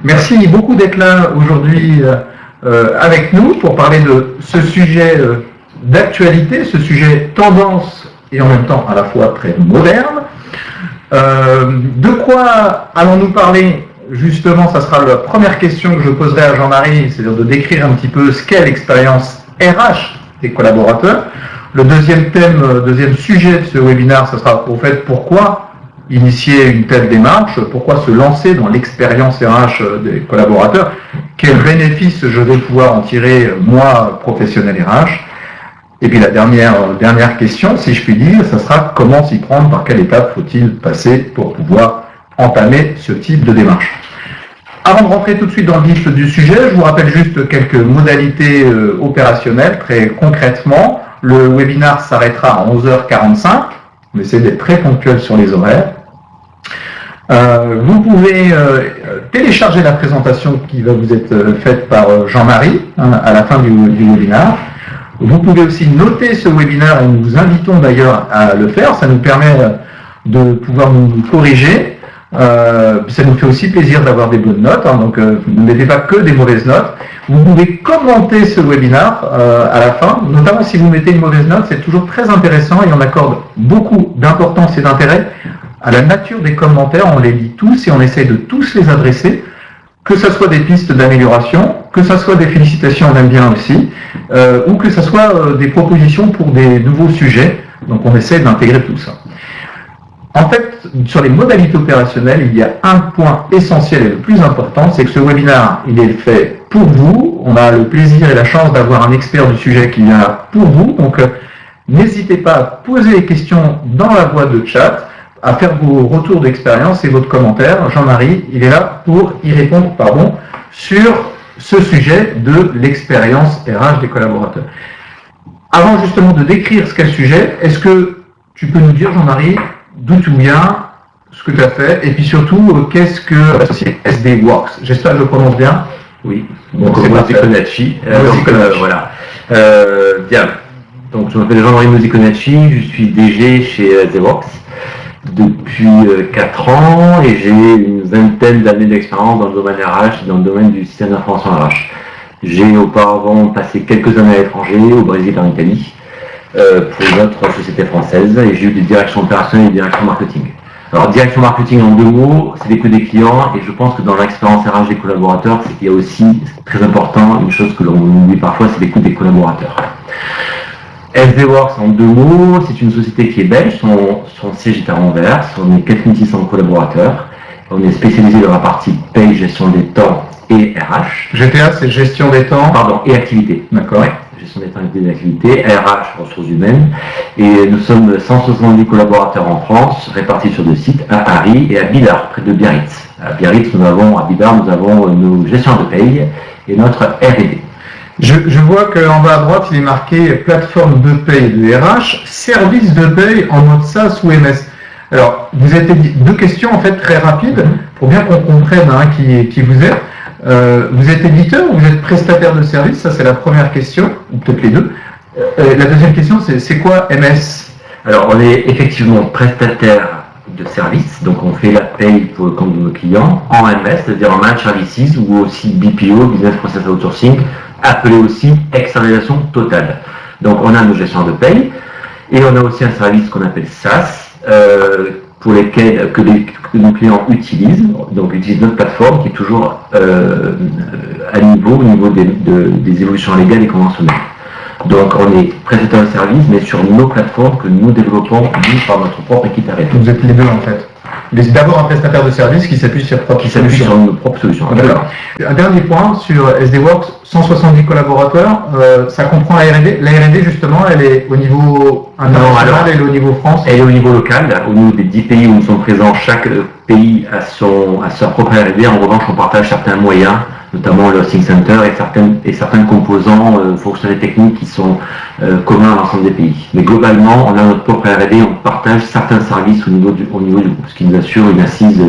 Merci beaucoup d'être là aujourd'hui avec nous pour parler de ce sujet d'actualité, ce sujet tendance et en même temps à la fois très moderne. De quoi allons-nous parler? Justement, ça sera la première question que je poserai à Jean-Marie, c'est-à-dire de décrire un petit peu ce qu'est l'expérience RH des collaborateurs. Le deuxième thème, deuxième sujet de ce webinaire, ce sera au fait pourquoi initier une telle démarche, pourquoi se lancer dans l'expérience RH des collaborateurs, quels bénéfices je vais pouvoir en tirer, moi, professionnel RH. Et puis la dernière question, si je puis dire, ce sera comment s'y prendre, par quelle étape faut-il passer pour pouvoir entamer ce type de démarche. Avant de rentrer tout de suite dans le vif du sujet, je vous rappelle juste quelques modalités opérationnelles. Très concrètement, le webinaire s'arrêtera à 11h45. On essaie d'être très ponctuel sur les horaires. Vous pouvez télécharger la présentation qui va vous être faite par Jean-Marie à la fin du webinaire. Vous pouvez aussi noter ce webinaire et nous vous invitons d'ailleurs à le faire. Ça nous permet de pouvoir nous corriger. Ça nous fait aussi plaisir d'avoir des bonnes notes. Donc ne mettez pas que des mauvaises notes. Vous pouvez commenter ce webinaire à la fin, notamment si vous mettez une mauvaise note, c'est toujours très intéressant et on accorde beaucoup d'importance et d'intérêt à la nature des commentaires. On les lit tous et on essaye de tous les adresser, que ce soit des pistes d'amélioration, que ce soit des félicitations, on aime bien aussi, ou que ce soit des propositions pour des nouveaux sujets. Donc on essaie d'intégrer tout ça. En fait, sur les modalités opérationnelles, il y a un point essentiel et le plus important, c'est que ce webinaire, il est fait pour vous. On a le plaisir et la chance d'avoir un expert du sujet qui vient là pour vous. Donc, n'hésitez pas à poser les questions dans la boîte de chat, à faire vos retours d'expérience et votre commentaire. Jean-Marie, il est là pour y répondre, sur ce sujet de l'expérience RH des collaborateurs. Avant justement de décrire ce qu'est le sujet, est-ce que tu peux nous dire, Jean-Marie, d'où tu viens, ce que tu as fait, et puis surtout, qu'est-ce que l'associé SD Works? J'espère que je prononce bien. Oui, donc Mosikonacci. Voilà. Bien. Donc je m'appelle Jean-Marie Mosikonacci, je suis DG chez SD Works depuis 4 ans et j'ai une vingtaine d'années d'expérience dans le domaine RH et dans le domaine du système d'information RH. J'ai auparavant passé quelques années à l'étranger, au Brésil et en Italie, pour notre société française, et j'ai eu des directions opérationnelles et des directions marketing. Alors, direction marketing en 2 mots, c'est l'écoute des clients, et je pense que dans l'expérience RH des collaborateurs, c'est qu'il y a aussi, très important, une chose que l'on oublie parfois, c'est l'écoute des collaborateurs. SD Works en 2 mots, c'est une société qui est belge, son siège est à Anvers, on est 4600 collaborateurs, on est spécialisé dans la partie paye, gestion des temps et RH. GTA, c'est gestion des temps. Pardon, et activité. D'accord. Ouais. Gestion des temps et des activités, RH, ressources humaines, et nous sommes 170 collaborateurs en France, répartis sur 2 sites, à Paris et à Billard, près de Biarritz. À Biarritz, à Billard, nous avons nos gestions de paye et notre R&D. Je vois qu'en bas à droite, il est marqué plateforme de paye de RH, service de paye en mode SaaS ou MS. Alors, vous avez 2 questions en fait très rapides pour bien qu'on comprenne qui vous êtes. Vous êtes éditeur ou vous êtes prestataire de service? Ça, c'est la première question, ou peut-être les deux. La deuxième question, c'est quoi MS? Alors, on est effectivement prestataire de service, donc on fait la paye pour le compte de nos clients en MS, c'est-à-dire en Managed Services, ou aussi BPO, Business Process Outsourcing, appelé aussi externalisation totale. Donc, on a nos gestions de paye, et on a aussi un service qu'on appelle SaaS, pour lesquels que nos clients utilisent, donc utilisent notre plateforme qui est toujours au niveau des évolutions légales et conventionnelles. Donc on est prestataire de service, mais sur nos plateformes que nous développons nous, par notre propre équipe R&D. Vous êtes les deux en fait. D'abord un prestataire de service qui s'appuie sur nos propres solutions. D'accord. Un dernier point sur SD Works, 170 collaborateurs, ça comprend la R&D. La R&D justement, elle est au niveau international, elle est au niveau France. Elle est au niveau local, au niveau des 10 pays où nous sommes présents. Chaque pays a sa propre R&D. En revanche, on partage certains moyens, notamment le hosting center et certains composants fonctionnels techniques qui sont communs à l'ensemble des pays. Mais globalement, on a notre propre R&D, on partage certains services au niveau du groupe, ce qui nous assure une assise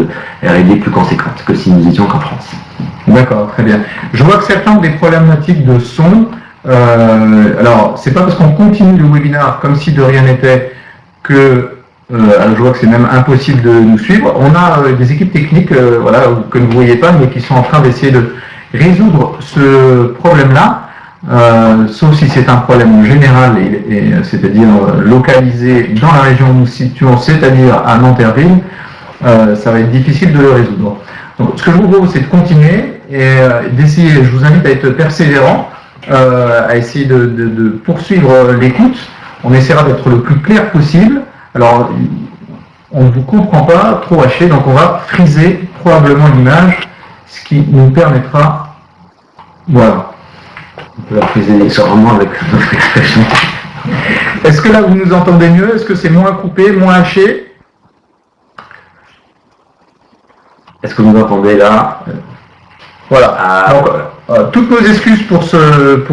R&D plus conséquente que si nous étions qu'en France. D'accord, très bien. Je vois que certains ont des problématiques de son. Alors, c'est pas parce qu'on continue le webinaire comme si de rien n'était que alors je vois que c'est même impossible de nous suivre. On a des équipes techniques que vous ne voyez pas, mais qui sont en train d'essayer de résoudre ce problème-là, sauf si c'est un problème général, c'est-à-dire localisé dans la région où nous nous situons, c'est-à-dire à Nanterville, ça va être difficile de le résoudre. Donc, ce que je vous propose, c'est de continuer et d'essayer, je vous invite à être persévérant, à essayer de poursuivre l'écoute. On essaiera d'être le plus clair possible. Alors, on ne vous comprend pas, trop haché, donc on va friser probablement l'image, ce qui nous permettra, voilà. On peut la friser différemment avec notre expression. Est-ce que là vous nous entendez mieux? Est-ce que c'est moins coupé, moins haché? Est-ce que vous entendez là? Voilà. Donc, toutes nos excuses pour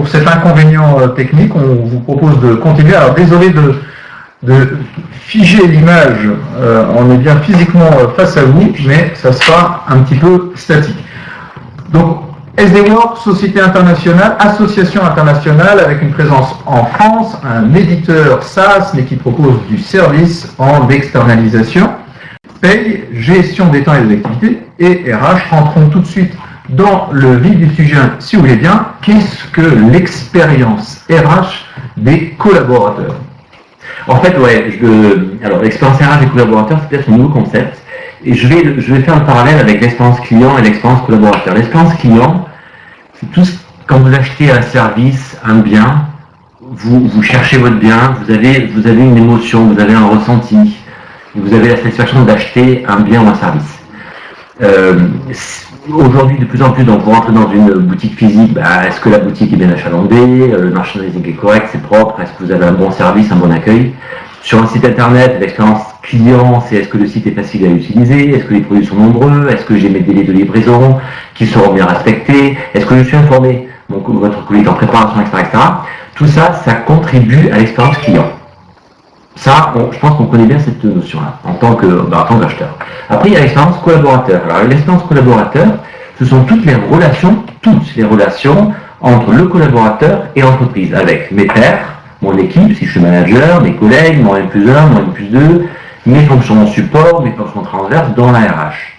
cet inconvénient technique. On vous propose de continuer. Alors désolé de figer l'image. On est bien physiquement face à vous, mais ça sera un petit peu statique. Donc SDWorks, société internationale, association internationale avec une présence en France, un éditeur SaaS mais qui propose du service en externalisation. Paye, gestion des temps et des activités et RH. Rentrons tout de suite dans le vif du sujet, si vous voulez bien. Qu'est-ce que l'expérience RH des collaborateurs? En fait, alors l'expérience RH des collaborateurs, c'est peut-être un nouveau concept. Et je vais faire un parallèle avec l'expérience client et l'expérience collaborateur. L'expérience client, c'est tout quand vous achetez un service, un bien, vous cherchez votre bien, vous avez une émotion, vous avez un ressenti. Vous avez la satisfaction d'acheter un bien ou un service. Aujourd'hui, de plus en plus, donc vous rentrez dans une boutique physique, est-ce que la boutique est bien achalandée, le merchandising est correct, c'est propre, est-ce que vous avez un bon service, un bon accueil? Sur un site internet, l'expérience client, c'est est-ce que le site est facile à utiliser, est-ce que les produits sont nombreux, est-ce que j'ai mes délais de livraison qui seront bien respectés, est-ce que je suis informé, votre colis est en préparation, etc. Tout ça, ça contribue à l'expérience client. Ça, je pense qu'on connaît bien cette notion-là, en tant qu'acheteur. Après, il y a l'expérience collaborateur. Alors, l'expérience collaborateur, ce sont toutes les relations entre le collaborateur et l'entreprise, avec mes pairs, mon équipe, si je suis manager, mes collègues, mon N+1, mon N+2, mes fonctions en support, mes fonctions transverses dans la RH.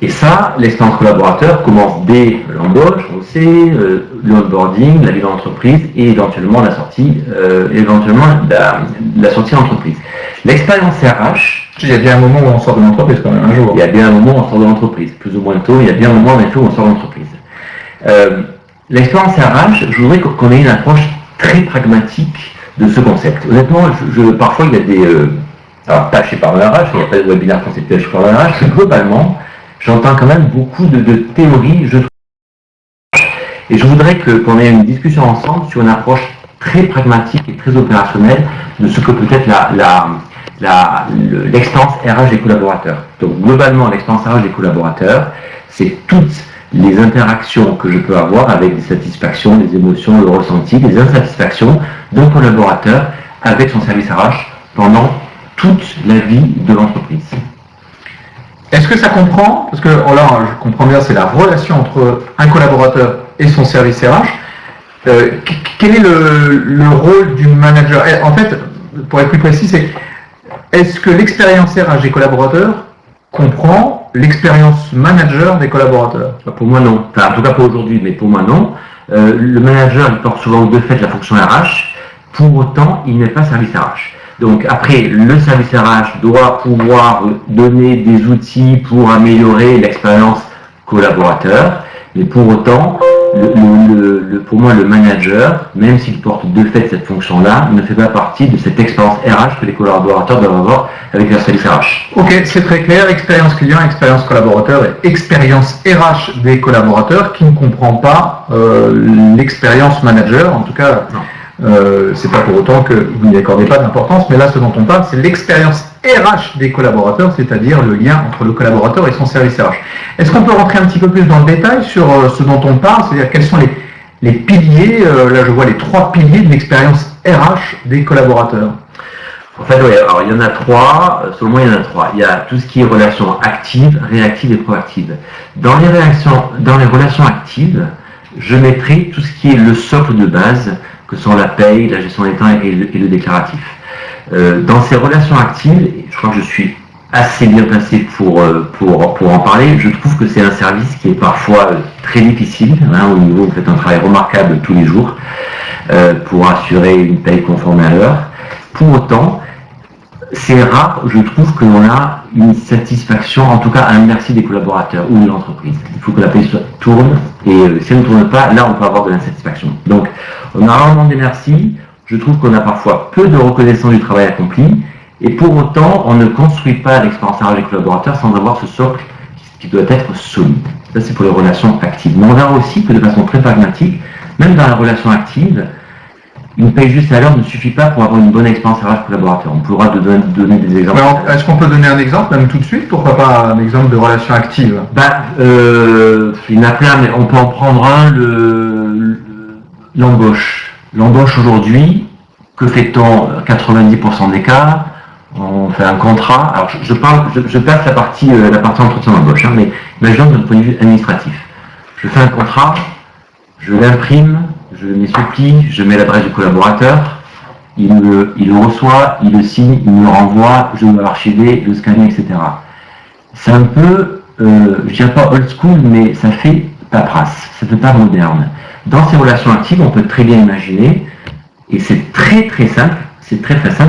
Et ça, l'expérience collaborateur commence dès l'embauche, on le sait, l'onboarding, la vie d'entreprise et éventuellement la sortie, la sortie d'entreprise. L'expérience RH, il y a bien un moment où on sort de l'entreprise quand même, un jour. Il y a bien un moment où on sort de l'entreprise, plus ou moins tôt, il y a bien un moment où on sort de l'entreprise. L'expérience RH, je voudrais qu'on ait une approche très pragmatique de ce concept. Honnêtement, parfois il y a des... alors pas chez Parle RH, il n'y a pas de webinaire conceptuel chez Parle RH, mais globalement, j'entends quand même beaucoup de théories, je trouve. Et je voudrais qu'on ait une discussion ensemble sur une approche très pragmatique et très opérationnelle de ce que peut être l'expérience RH des collaborateurs. Donc globalement, l'expérience RH des collaborateurs, c'est toutes les interactions que je peux avoir avec des satisfactions, des émotions, le ressenti, des insatisfactions d'un collaborateur avec son service RH pendant toute la vie de l'entreprise. Est-ce que ça comprend, parce que là je comprends bien, c'est la relation entre un collaborateur et son service RH. Quel est le rôle du manager? En fait, pour être plus précis, c'est est-ce que l'expérience RH des collaborateurs comprend l'expérience manager des collaborateurs? Pour moi non, enfin, en tout cas pas aujourd'hui, mais pour moi non. Le manager il porte souvent de fait la fonction RH, pour autant il n'est pas service RH. Donc après, le service RH doit pouvoir donner des outils pour améliorer l'expérience collaborateur, mais pour autant, pour moi, le manager, même s'il porte de fait cette fonction-là, ne fait pas partie de cette expérience RH que les collaborateurs doivent avoir avec leur service RH. Ok, c'est très clair. Expérience client, expérience collaborateur et expérience RH des collaborateurs qui ne comprend pas l'expérience manager, en tout cas. Non. C'est pas pour autant que vous n'y accordez pas d'importance, mais là ce dont on parle, c'est l'expérience RH des collaborateurs, c'est-à-dire le lien entre le collaborateur et son service RH. Est-ce qu'on peut rentrer un petit peu plus dans le détail sur ce dont on parle, c'est-à-dire quels sont les piliers, là je vois les 3 piliers de l'expérience RH des collaborateurs? En fait, oui, alors il y en a 3, selon moi il y en a 3. Il y a tout ce qui est relations actives, réactives et proactives. Dans les relations actives, je mettrai tout ce qui est le socle de base, que sont la paye, la gestion des temps et le déclaratif. Dans ces relations actives, je crois que je suis assez bien placé pour en parler. Je trouve que c'est un service qui est parfois très difficile, au niveau, vous faites un travail remarquable tous les jours pour assurer une paye conforme à l'heure. Pour autant, c'est rare, je trouve, que l'on a une satisfaction, en tout cas un merci des collaborateurs ou de l'entreprise. Il faut que la paye tourne, et si elle ne tourne pas, là on peut avoir de l'insatisfaction. Donc, on a rarement des merci, je trouve qu'on a parfois peu de reconnaissance du travail accompli, et pour autant, on ne construit pas l'expérience RH des collaborateurs sans avoir ce socle qui doit être solide. Ça, c'est pour les relations actives. Mais on verra aussi que de façon très pragmatique, même dans la relation active, une paye juste à l'heure ne suffit pas pour avoir une bonne expérience RH collaborateur. On pourra donner des exemples. Alors, est-ce qu'on peut donner un exemple, même tout de suite? Pourquoi pas un exemple de relation active? Il y en a plein, mais on peut en prendre un, l'embauche. L'embauche aujourd'hui, que fait-on 90% des cas? On fait un contrat. Alors, je passe la partie entretien d'embauche, mais imaginons d'un point de vue administratif. Je fais un contrat, je l'imprime, je le mets sous pli, je mets l'adresse du collaborateur, il le reçoit, il le signe, il me le renvoie, je dois l'archiver, le scanner, etc. C'est un peu, je dirais pas old school, mais ça fait paperasse, ça fait pas moderne. Dans ces relations actives, on peut très bien imaginer, et c'est très très simple,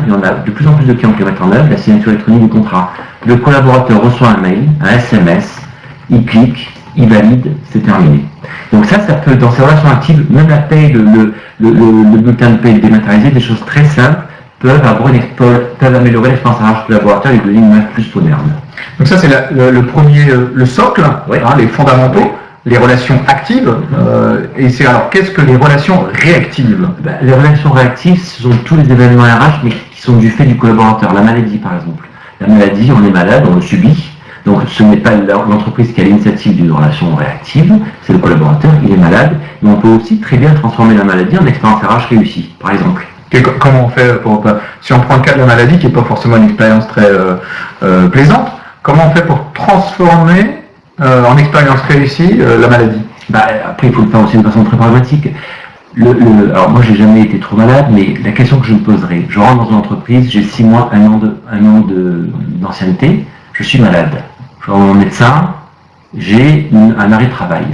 il y en a de plus en plus de clients qui mettent en œuvre la signature électronique du contrat. Le collaborateur reçoit un mail, un SMS, il clique, il valide, c'est terminé. Donc ça peut, dans ces relations actives, même la paye, le bulletin de paye dématérialisé, des choses très simples, peuvent améliorer l'expérience RH collaborateur et donner une image plus moderne. Donc ça, c'est le premier, le socle, oui. Les fondamentaux. Oui. Les relations actives, et c'est alors qu'est-ce que les relations réactives? Les relations réactives, ce sont tous les événements RH, mais qui sont du fait du collaborateur. La maladie, par exemple. La maladie, on est malade, on le subit. Donc ce n'est pas l'entreprise qui a l'initiative d'une relation réactive, c'est le collaborateur, il est malade. Mais on peut aussi très bien transformer la maladie en expérience RH réussie, par exemple. Comment on fait si on prend le cas de la maladie, qui n'est pas forcément une expérience très plaisante, comment on fait pour transformer en expérience réussie la maladie? Après, il faut le faire aussi de façon très pragmatique. Alors moi, j'ai jamais été trop malade, mais la question que je me poserai, je rentre dans une entreprise, j'ai 6 mois, un an d'ancienneté, je suis malade. Je vais voir mon médecin, j'ai un arrêt de travail.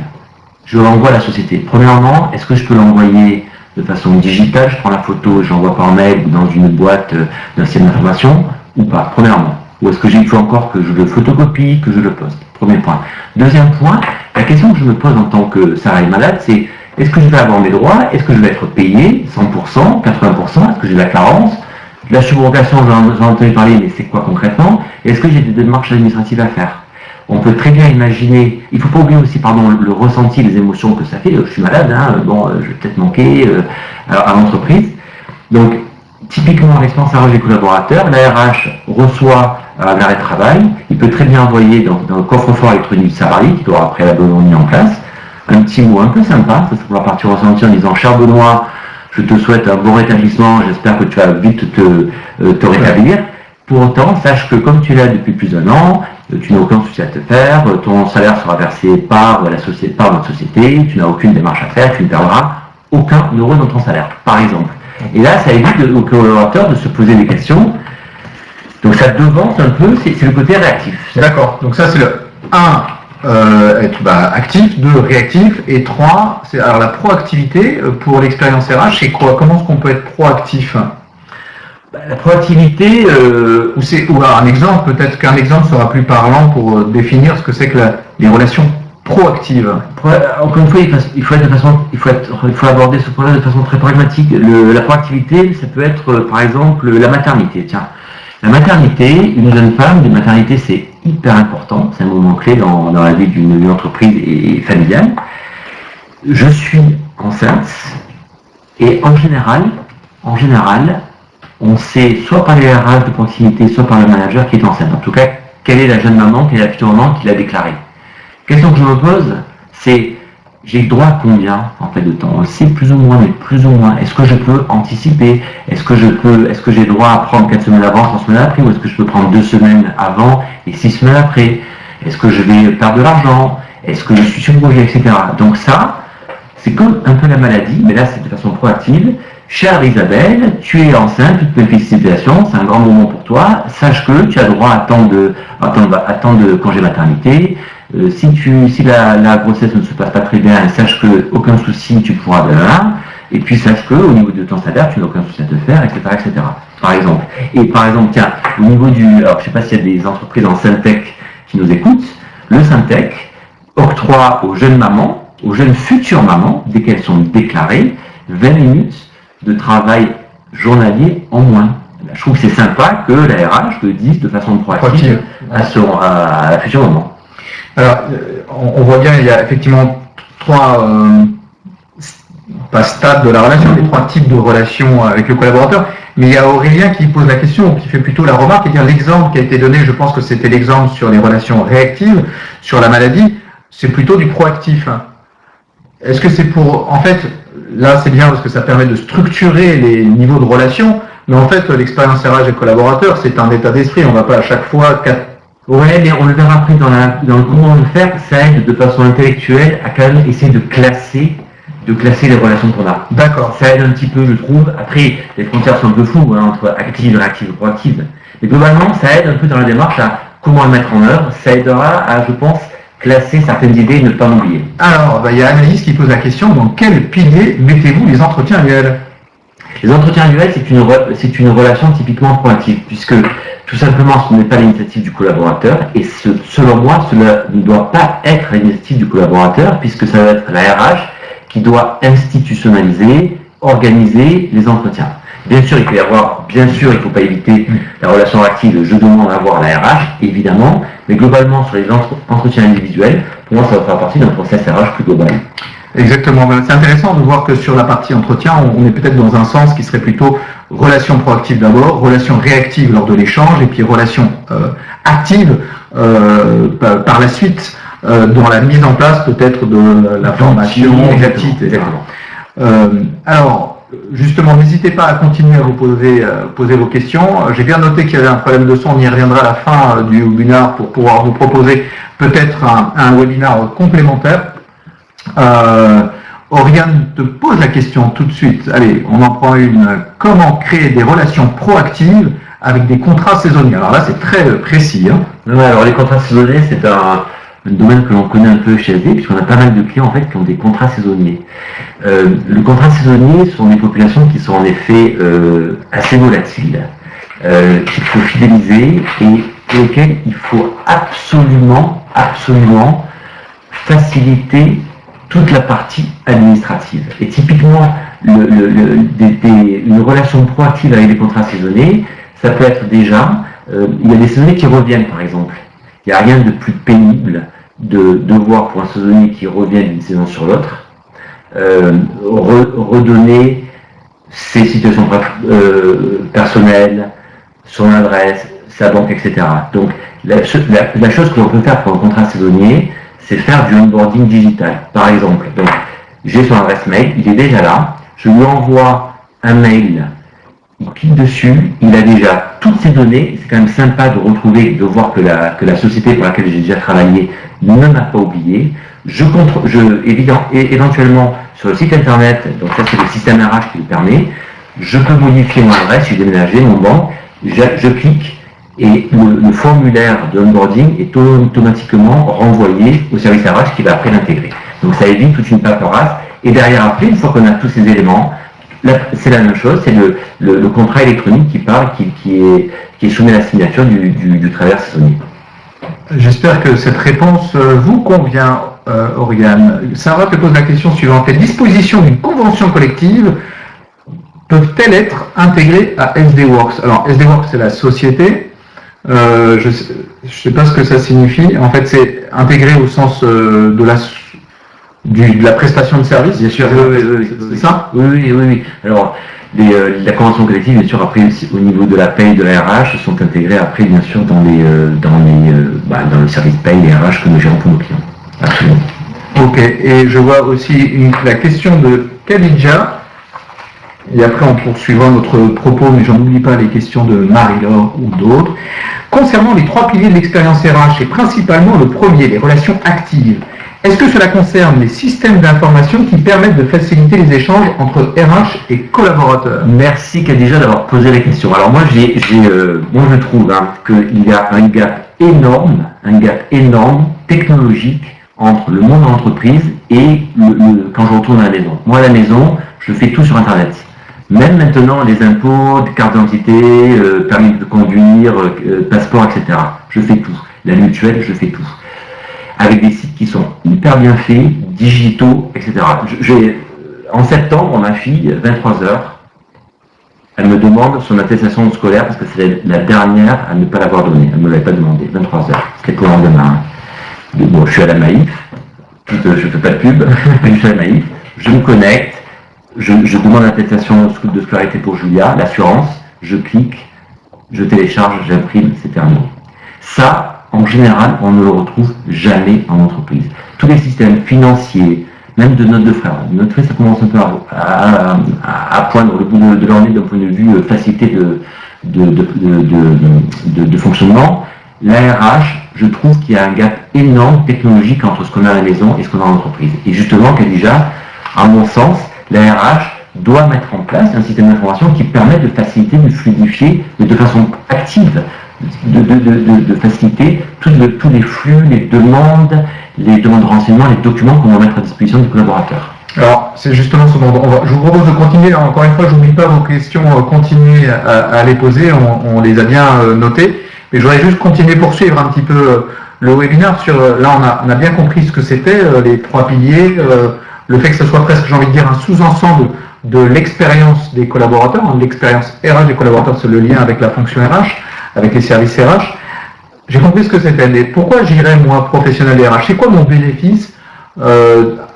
Je l'envoie à la société. Premièrement, est-ce que je peux l'envoyer de façon digitale? Je prends la photo, je l'envoie par mail ou dans une boîte d'un système d'information ou pas? Premièrement. Ou est-ce qu'il faut encore que je le photocopie, que je le poste? Premier point. Deuxième point, la question que je me pose en tant que salarié malade, c'est est-ce que je vais avoir mes droits? Est-ce que je vais être payé 100%, 80%? Est-ce que j'ai de la carence? La subrogation, j'en ai entendu parler, mais c'est quoi concrètement? Est-ce que j'ai des démarches administratives à faire? On peut très bien imaginer, il ne faut pas oublier aussi le ressenti, les émotions que ça fait. Je suis malade, je vais peut-être manquer à l'entreprise. Donc, typiquement, l'expérience RH des collaborateurs, la RH reçoit l'arrêt de travail, il peut très bien envoyer dans le coffre-fort électronique du salarié, qui doit après la bonne mis en place, un petit mot un peu sympa, ça pourra partir ressenti en disant « Cher Benoît, je te souhaite un bon rétablissement, j'espère que tu vas vite te rétablir. Pour autant, sache que comme tu l'as depuis plus d'1 an, tu n'as aucun souci à te faire, ton salaire sera versé par notre société, tu n'as aucune démarche à faire, tu ne perdras aucun euro dans ton salaire, par exemple. » Et là, ça évite aux collaborateurs de se poser des questions. Donc ça devance un peu, c'est le côté réactif. D'accord, donc ça c'est le 1, être actif, 2, réactif, et 3, c'est alors la proactivité pour l'expérience RH, c'est quoi? Comment est-ce qu'on peut être proactif? La proactivité, ou alors un exemple, peut-être qu'un exemple sera plus parlant pour définir ce que c'est que les relations proactives. Encore une fois, il faut aborder ce problème de façon très pragmatique. La proactivité, ça peut être par exemple la maternité. Tiens, la maternité, une jeune femme, la maternité c'est hyper important, c'est un moment clé dans la vie d'une entreprise et familiale. Je suis enceinte et en général, on sait soit par les RH de proximité, soit par le manager qui est enceinte. En tout cas, quelle est la jeune maman, quelle est la future maman qui l'a déclaré. La question que je me pose, c'est j'ai droit à combien en fait de temps? On le sait plus ou moins, mais plus ou moins. Est-ce que je peux anticiper? Est-ce que j'ai droit à prendre 4 semaines avant, 3 semaines après, ou est-ce que je peux prendre 2 semaines avant et 6 semaines après? Est-ce que je vais perdre de l'argent? Est-ce que je suis surlogé, etc. Donc ça, c'est comme un peu la maladie, mais là c'est de façon proactive. chère Isabelle, tu es enceinte, toutes mes félicitations, c'est un grand moment pour toi. Sache que tu as droit à tant de congés maternité. Si la grossesse ne se passe pas très bien, sache que aucun souci, tu pourras et puis sache que au niveau de ton salaire, tu n'as aucun souci à te faire, etc., etc. Par exemple. Et par exemple, tiens, au niveau alors je sais pas s'il y a des entreprises en Syntec qui nous écoutent, le Syntec octroie aux jeunes mamans, aux jeunes futures mamans, dès qu'elles sont déclarées, 20 minutes de travail journalier en moins. Je trouve que c'est sympa que la RH le dise de façon proactive à la future maman. Alors, on voit bien, il y a effectivement trois stades de la relation, les trois types de relations avec le collaborateur, mais il y a Aurélien qui pose la question, qui fait plutôt la remarque, et dire l'exemple qui a été donné, je pense que c'était l'exemple sur les relations réactives, sur la maladie, c'est plutôt du proactif. Est-ce que c'est pour, en fait, là c'est bien parce que ça permet de structurer les niveaux de relations, mais en fait l'expérience RH des collaborateurs, c'est un état d'esprit, on ne va pas à chaque fois... Ouais, mais on le verra après dans le comment le faire, ça aide de façon intellectuelle à quand même essayer de classer les relations qu'on a. D'accord. Ça aide un petit peu, je trouve. Après, les frontières sont un peu floues entre active, réactive et proactive. Mais globalement, ça aide un peu dans la démarche à comment le mettre en œuvre. Ça aidera à, je pense, classer certaines idées et ne pas m'oublier. Alors, il y a Annalise qui pose la question, dans quel pilier mettez-vous les entretiens annuels ? Les entretiens annuels, c'est une relation typiquement proactive, puisque tout simplement ce n'est pas l'initiative du collaborateur, et selon moi, cela ne doit pas être l'initiative du collaborateur, puisque ça va être la RH qui doit institutionnaliser, organiser les entretiens. Bien sûr, il ne faut pas éviter la relation active, je demande à voir la RH, évidemment, mais globalement, sur les entretiens individuels, pour moi, ça va faire partie d'un process RH plus global. Exactement. C'est intéressant de voir que sur la partie entretien, on est peut-être dans un sens qui serait plutôt relation proactive d'abord, relation réactive lors de l'échange, et puis relation active par la suite dans la mise en place peut-être de la formation, exactement. Alors, justement, n'hésitez pas à continuer à vous poser vos questions. J'ai bien noté qu'il y avait un problème de son, on y reviendra à la fin du webinaire pour pouvoir vous proposer peut-être un webinaire complémentaire. Oriane te pose la question tout de suite. Allez, on en prend une. Comment créer des relations proactives avec des contrats saisonniers? Alors là, c'est très précis. Ouais, alors les contrats saisonniers, c'est un domaine que l'on connaît un peu chez SD, puisqu'on a pas mal de clients en fait qui ont des contrats saisonniers. Le contrat saisonnier sont des populations qui sont en effet assez volatiles, qu'il faut fidéliser et auxquelles il faut absolument faciliter toute la partie administrative. Et typiquement, une relation proactive avec les contrats saisonniers, ça peut être déjà, il y a des saisonniers qui reviennent par exemple. Il n'y a rien de plus pénible de voir pour un saisonnier qui revient d'une saison sur l'autre, redonner ses situations personnelles, son adresse, sa banque, etc. Donc la chose que l'on peut faire pour un contrat saisonnier, c'est faire du onboarding digital. Par exemple, donc j'ai son adresse mail, il est déjà là, je lui envoie un mail, il clique dessus, il a déjà toutes ses données, c'est quand même sympa de retrouver, de voir que la société pour laquelle j'ai déjà travaillé ne m'a pas oublié. Éventuellement sur le site internet, donc ça c'est le système RH qui le permet, je peux modifier mon adresse, j'ai déménagé mon banque, je clique et le formulaire de onboarding est automatiquement renvoyé au service RH qui va après l'intégrer. Donc ça évite toute une paperasse. Et derrière après, une fois qu'on a tous ces éléments, c'est la même chose, c'est le contrat électronique qui est soumis à la signature du travailleur saisonnier. J'espère que cette réponse vous convient, Oriane. Sarah te pose la question suivante. Les dispositions d'une convention collective peuvent-elles être intégrées à SD-Works? Alors, SD-Works, c'est la société. Je ne sais pas ce que ça signifie. En fait, c'est intégré au sens de la prestation de service. Bien sûr, c'est ça? Oui. Alors, la convention collective, bien sûr, après, au niveau de la paye de la RH, sont intégrées après, bien sûr, dans le service paye et RH que nous gérons pour nos clients. Absolument. Ok, et je vois aussi la question de Khadija. Et après, on poursuivra notre propos, mais j'en oublie pas les questions de Marie-Laure ou d'autres. Concernant les trois piliers de l'expérience RH, et principalement le premier, les relations actives, Est-ce que cela concerne les systèmes d'information qui permettent de faciliter les échanges entre RH et collaborateurs? Merci Khadija d'avoir posé la question. Alors moi, moi je trouve qu'il y a un gap énorme technologique entre le monde de l'entreprise et quand je retourne à la maison. Moi à la maison, je fais tout sur Internet. Même maintenant, les impôts, carte d'identité, permis de conduire, passeport, etc. Je fais tout. La mutuelle, je fais tout. Avec des sites qui sont hyper bien faits, digitaux, etc. En septembre, ma fille, 23h, elle me demande son attestation scolaire parce que c'est la dernière à ne pas l'avoir donnée. Elle ne me l'avait pas demandé, 23h. C'était pour le lendemain. Bon, je suis à la Maïf, je ne fais pas de pub, mais je suis à la Maïf, je me connecte, je demande l'attestation de scolarité pour Julia, l'assurance, je clique, je télécharge, j'imprime, c'est terminé. Ça, en général, on ne le retrouve jamais en entreprise. Tous les systèmes financiers, même de notes de frais. Notes de frais, ça commence un peu à poindre le bout de leur nez d'un point de vue facilité de fonctionnement. L'ARH, je trouve qu'il y a un gap énorme technologique entre ce qu'on a à la maison et ce qu'on a en entreprise. Et justement, Khadija, à mon sens, l'ARH doit mettre en place un système d'information qui permet de faciliter, de fluidifier, mais de façon active, de faciliter tous les flux, les demandes de renseignements, les documents qu'on va mettre à disposition des collaborateurs. Alors, c'est justement ce dont je vous propose de continuer. Encore une fois, je n'oublie pas vos questions, continuez à les poser, on les a bien notées. Mais je voudrais juste continuer poursuivre un petit peu le webinaire sur, là on a bien compris ce que c'était, les 3 piliers, le fait que ce soit presque, j'ai envie de dire, un sous-ensemble de l'expérience des collaborateurs, de l'expérience RH des collaborateurs, c'est le lien avec la fonction RH, avec les services RH. J'ai compris ce que c'était, mais pourquoi j'irais, moi, professionnel des RH? C'est quoi mon bénéfice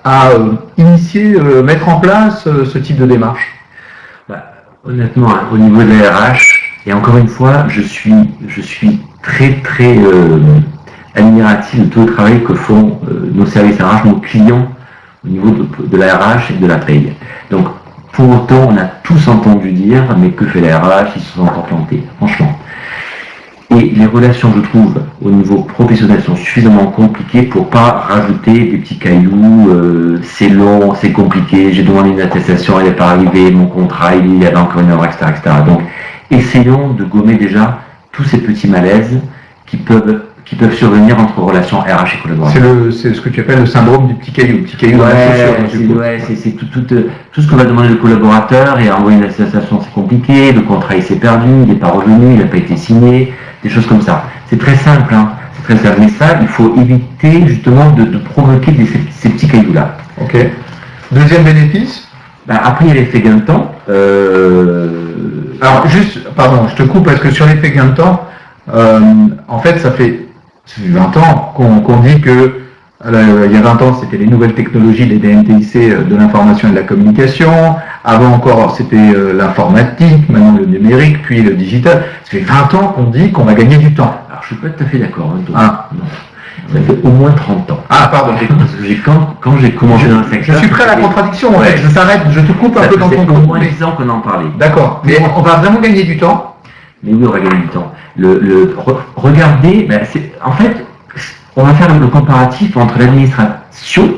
à initier, mettre en place ce type de démarche? Honnêtement, au niveau de la RH, et encore une fois, je suis très admiratif de tout le travail que font nos services RH, nos clients au niveau de la RH et de la paye. Donc, pour autant, on a tous entendu dire, mais que fait la RH, ils se sont encore plantés, franchement. Et les relations, je trouve, au niveau professionnel sont suffisamment compliquées pour pas rajouter des petits cailloux, c'est long, c'est compliqué, j'ai demandé une attestation, elle n'est pas arrivée, mon contrat, il y avait encore une heure, etc. Donc, essayons de gommer déjà tous ces petits malaises qui peuvent survenir entre relations RH et collaborateurs. C'est ce que tu appelles le syndrome du petit caillou. C'est tout ce qu'on va demander au collaborateur et envoyer une attestation, c'est compliqué, le contrat il s'est perdu, il n'est pas revenu, il n'a pas été signé, des choses comme ça. C'est très simple, c'est très simple. Mais ça, il faut éviter justement de provoquer ces petits cailloux-là. Ok. Deuxième bénéfice? Après, il y a l'effet gain de temps. Alors, juste, pardon, je te coupe parce que sur l'effet gain de temps, en fait, ça fait 20 ans qu'on dit que, il y a 20 ans, c'était les nouvelles technologies, les DMTIC de l'information et de la communication. Avant encore, c'était l'informatique, maintenant le numérique, puis le digital. Ça fait 20 ans qu'on dit qu'on va gagner du temps. Alors, je ne suis pas tout à fait d'accord. Non. Ça fait au moins 30 ans. Pardon. Quand j'ai commencé dans le secteur... Je suis prêt à la contradiction, en fait. Je t'arrête, je te coupe un peu dans ton au moins 10 ans qu'on en parlait. D'accord. Mais on va vraiment gagner du temps. Mais oui, on va gagner du temps. Regardez, en fait, on va faire le comparatif entre l'administration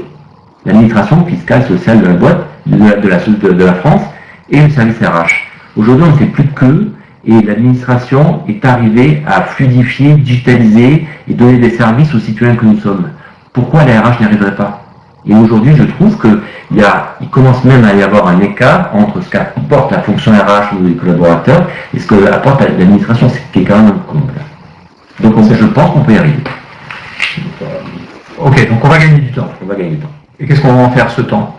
fiscale, sociale de la boîte, de la France, et le service RH. Aujourd'hui, on ne fait plus que, et l'administration est arrivée à fluidifier, digitaliser et donner des services aux citoyens que nous sommes. Pourquoi la RH n'y arriverait pas? Et aujourd'hui, je trouve qu'il commence même à y avoir un écart entre ce qu'apporte la fonction RH ou les collaborateurs et ce que apporte l'administration, ce qui est quand même un comble. Donc je pense qu'on peut y arriver. Ok, donc on va gagner du temps. On va gagner du temps. Et qu'est-ce qu'on va en faire ce temps?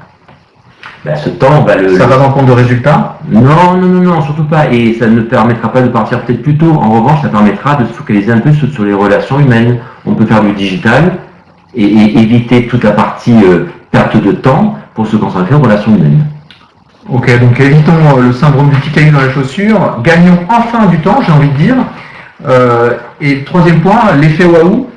Ce temps, ça va dans le compte de résultats? Non, surtout pas. Et ça ne permettra pas de partir peut-être plus tôt. En revanche, ça permettra de se focaliser un peu sur les relations humaines. On peut faire du digital et éviter toute la partie perte de temps pour se concentrer aux relations humaines. Ok, donc évitons le syndrome du petit caillou dans la chaussure. Gagnons enfin du temps, j'ai envie de dire. Et troisième point, l'effet waouh.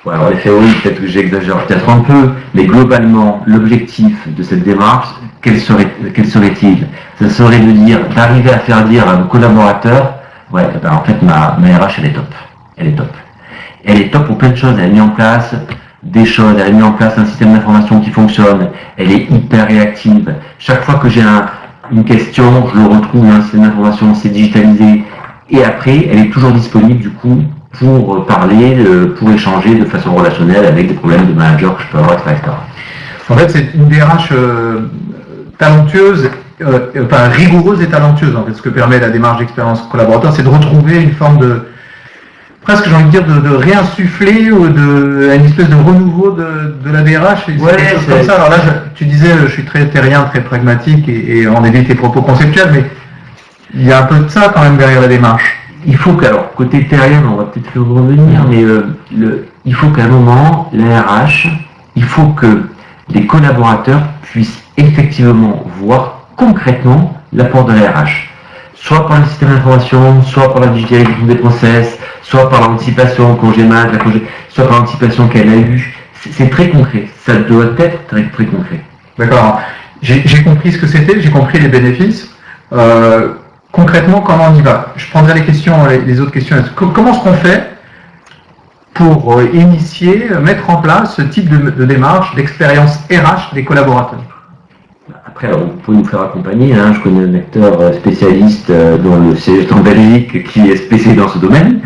Alors l'effet waouh, peut-être que j'exagère peut-être un peu, mais globalement, l'objectif de cette démarche, quel serait-il? Ça serait d'arriver à faire dire à nos collaborateurs, en fait ma RH elle est top. Elle est top pour plein de choses. Elle a mis en place des choses, elle a mis en place un système d'information qui fonctionne, elle est hyper réactive. Chaque fois que j'ai une question, je le retrouve dans un système d'information, c'est digitalisé. Et après, elle est toujours disponible du coup pour parler, pour échanger de façon relationnelle avec des problèmes de manager que je peux avoir, etc. En fait, c'est une DRH talentueuse, enfin rigoureuse et talentueuse. En fait, ce que permet la démarche d'expérience collaborateur, c'est de retrouver une forme de, presque j'ai envie de dire, de réinsuffler ou une espèce de renouveau de la DRH. Ouais, c'est comme ça. Alors là, tu disais, je suis très terrien, très pragmatique et on évite tes propos conceptuels, mais il y a un peu de ça quand même derrière la démarche. Il faut alors côté terrien, on va peut-être y revenir, mais il faut qu'à un moment, la RH, il faut que les collaborateurs puissent effectivement voir concrètement l'apport de la RH. Soit par le système d'information, soit par la digitalisation des process, soit par l'anticipation, congé mat, soit par l'anticipation qu'elle a eue. C'est très concret. Ça doit être très, très concret. D'accord. J'ai compris ce que c'était, j'ai compris les bénéfices. Concrètement, comment on y va? Je prendrai les autres questions. Comment est-ce qu'on fait pour initier, mettre en place ce type de démarche, d'expérience RH des collaborateurs? Après, vous pouvez nous faire accompagner. Je connais un acteur spécialiste dans le siège en Belgique qui est spécialisé dans ce domaine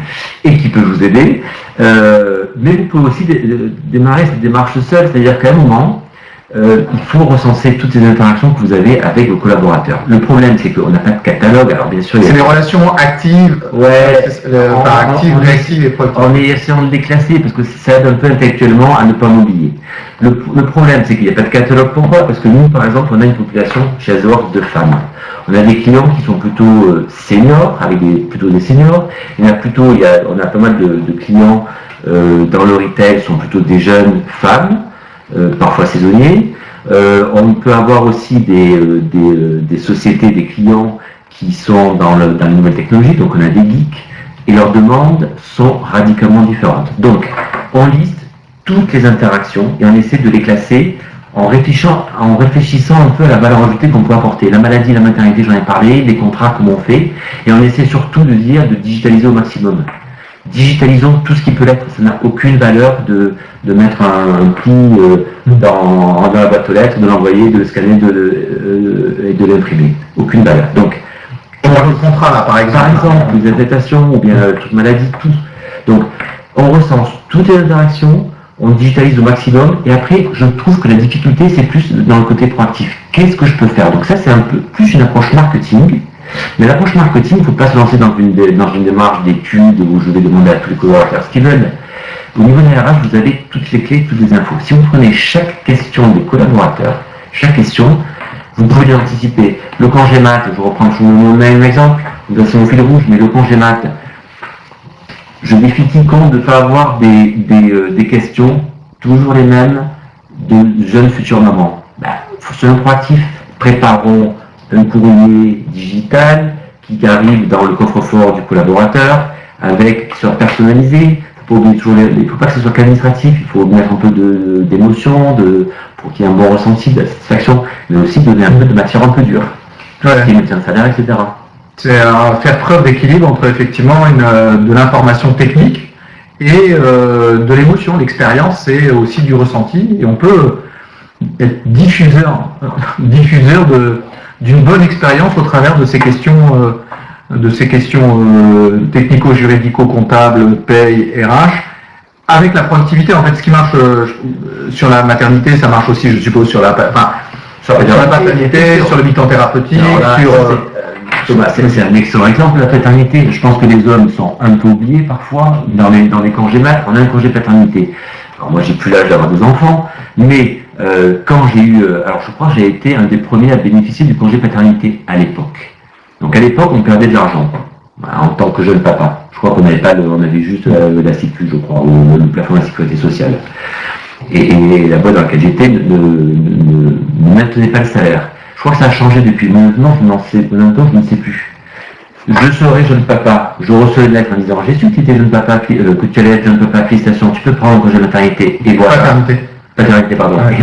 et qui peut vous aider. Mais vous pouvez aussi démarrer cette démarche seule, c'est-à-dire qu'à un moment, il faut recenser toutes les interactions que vous avez avec vos collaborateurs. Le problème, c'est qu'on n'a pas de catalogue. Alors bien sûr, c'est des relations actives, actives, réactives et proactives. On est essayant de les classer parce que ça aide un peu intellectuellement à ne pas m'oublier. Le problème, c'est qu'il n'y a pas de catalogue. Pourquoi? Parce que nous, par exemple, on a une population chez Azor de femmes. On a des clients qui sont plutôt seniors, avec plutôt des seniors. On a pas mal de clients dans le retail qui sont plutôt des jeunes femmes. Parfois saisonniers. On peut avoir aussi des sociétés, des clients qui sont dans les nouvelles technologies, donc on a des geeks, et leurs demandes sont radicalement différentes. Donc, on liste toutes les interactions et on essaie de les classer en réfléchissant un peu à la valeur ajoutée qu'on peut apporter. La maladie, la maternité, j'en ai parlé, les contrats, comment on fait, et on essaie surtout de digitaliser au maximum. Digitalisons tout ce qui peut l'être, ça n'a aucune valeur de mettre un pli dans la boîte aux lettres, de l'envoyer, de le scanner et de l'imprimer. Aucune valeur. Donc, on a le contrat là, par exemple, les affectations ou bien toute maladie, tout. Donc, on recense toutes les interactions, on digitalise au maximum, et après, je trouve que la difficulté, c'est plus dans le côté proactif. Qu'est-ce que je peux faire? Donc ça, c'est un peu plus une approche marketing. Mais l'approche marketing, il ne faut pas se lancer dans une démarche d'études où je vais demander à tous les collaborateurs ce qu'ils veulent. Au niveau de la RH, vous avez toutes les clés, toutes les infos. Si vous prenez chaque question des collaborateurs, chaque question, vous pouvez l'anticiper. Le congé mat, je reprends mon même exemple, c'est mon fil rouge, mais le congé mat, je défie quiconque de ne pas avoir des questions, toujours les mêmes, de jeunes futures mamans. Soyons proactifs, préparons un courrier digital qui arrive dans le coffre-fort du collaborateur, qui soit personnalisé. Il ne faut pas que ce soit qu'administratif, il faut mettre un peu d'émotion, pour qu'il y ait un bon ressenti de satisfaction, mais aussi donner un peu de matière un peu dure, qui maintient le salaire, etc. C'est faire preuve d'équilibre entre effectivement de l'information technique et de l'émotion. L'expérience, c'est aussi du ressenti, et on peut être diffuseur d'une bonne expérience au travers de ces questions, technico-juridico-comptables, paye, RH, avec la proactivité. En fait, ce qui marche sur la maternité, ça marche aussi, je suppose, sur la paternité, sur le mi-temps thérapeutique, c'est un excellent exemple, la paternité. Je pense que les hommes sont un peu oubliés parfois dans les congés mat. On a un congé paternité. Alors moi, j'ai plus l'âge d'avoir 2 enfants, mais quand j'ai eu, alors je crois que j'ai été un des premiers à bénéficier du congé paternité à l'époque. Donc à l'époque, on perdait de l'argent en tant que jeune papa. Je crois qu'on n'avait pas, on avait juste la sécu, je crois, ou le plafond de la sécurité sociale. Et la boîte dans laquelle j'étais ne maintenait pas le salaire. Je crois que ça a changé depuis. Maintenant, je ne sais plus. Je serai jeune papa. Je reçois une lettre en disant j'ai su que tu étais jeune papa, que tu allais être jeune papa, félicitations, tu peux prendre un congé maternité. Et voilà. Paternité, pardon. Ouais.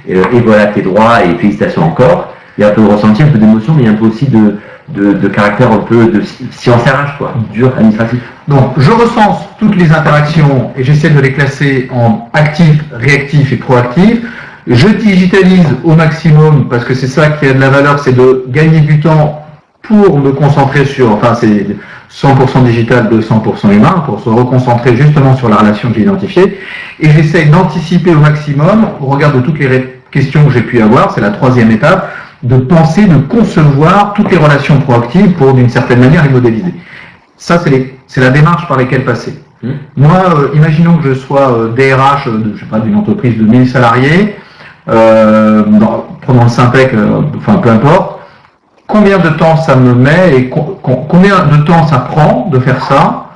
Et voilà tes droits et félicitations encore. Il y a un peu de ressenti, un peu d'émotion, mais il y a un peu aussi de caractère un peu de science RH, quoi, dur, administratif. Donc, je recense toutes les interactions et j'essaie de les classer en actifs, réactifs et proactifs. Je digitalise au maximum parce que c'est ça qui a de la valeur, c'est de gagner du temps pour me concentrer sur, enfin c'est 100% digital, 200% humain, pour se reconcentrer justement sur la relation que j'ai identifiée. Et j'essaie d'anticiper au maximum, au regard de toutes les questions que j'ai pu avoir, c'est la troisième étape, de penser, de concevoir toutes les relations proactives pour d'une certaine manière les modéliser. Ça, c'est la démarche par laquelle passer. Moi, imaginons que je sois DRH d'une entreprise de 1000 salariés, prenons le Syntec, enfin peu importe, combien de temps ça me met et combien de temps ça prend de faire ça,